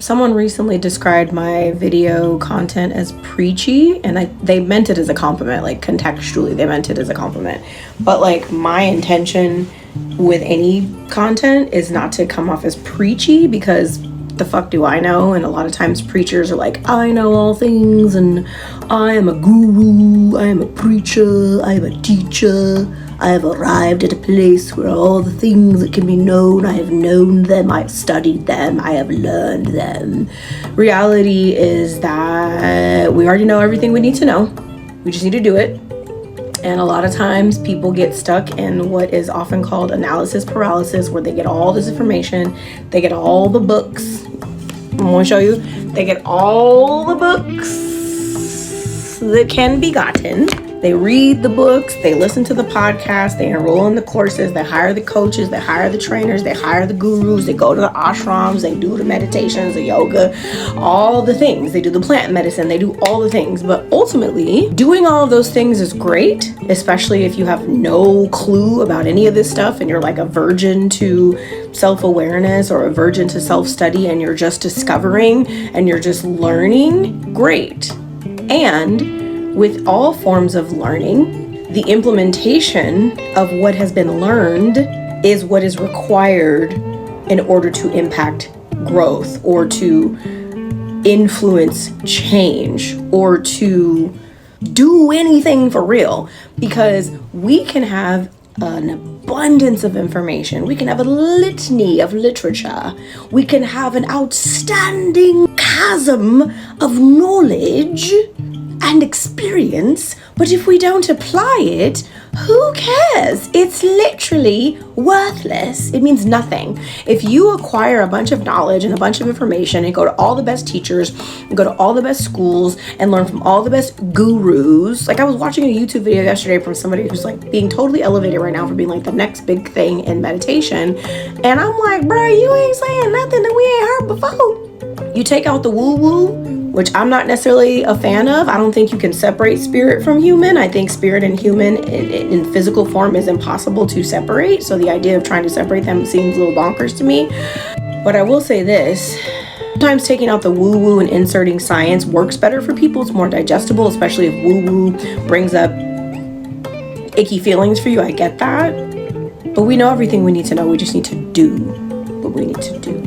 Someone recently described my video content as preachy, and they meant it as a compliment, like contextually they meant it as a compliment. But like my intention with any content is not to come off as preachy, because the fuck do I know? And a lot of times preachers are like, I know all things and I am a guru, I am a preacher, I am a teacher. I have arrived at a place where all the things that can be known, I have known them, I have studied them, I have learned them. Reality is that we already know everything we need to know. We just need to do it. And a lot of times people get stuck in what is often called analysis paralysis, where they get all this information, they get all the books. I'm gonna show you. They get all the books that can be gotten. They read the books, they listen to the podcast, they enroll in the courses, they hire the coaches, they hire the trainers, they hire the gurus, they go to the ashrams, they do the meditations, the yoga, all the things. They do the plant medicine, they do all the things. But ultimately, doing all of those things is great, especially if you have no clue about any of this stuff and you're like a virgin to self-awareness or a virgin to self-study and you're just discovering and you're just learning. Great. And with all forms of learning, the implementation of what has been learned is what is required in order to impact growth or to influence change or to do anything for real. Because we can have an abundance of information. We can have a litany of literature. We can have an outstanding chasm of knowledge and experience, but if we don't apply it, who cares? It's literally worthless. It means nothing. If you acquire a bunch of knowledge and a bunch of information and go to all the best teachers and go to all the best schools and learn from all the best gurus, like I was watching a YouTube video yesterday from somebody who's like being totally elevated right now for being like the next big thing in meditation, and I'm like, bro, you ain't saying nothing that we ain't heard before. You take out the woo-woo, which I'm not necessarily a fan of. I don't think you can separate spirit from human. I think spirit and human in physical form is impossible to separate. So the idea of trying to separate them seems a little bonkers to me. But I will say this. Sometimes taking out the woo-woo and inserting science works better for people. It's more digestible, especially if woo-woo brings up icky feelings for you. I get that. But we know everything we need to know. We just need to do what we need to do.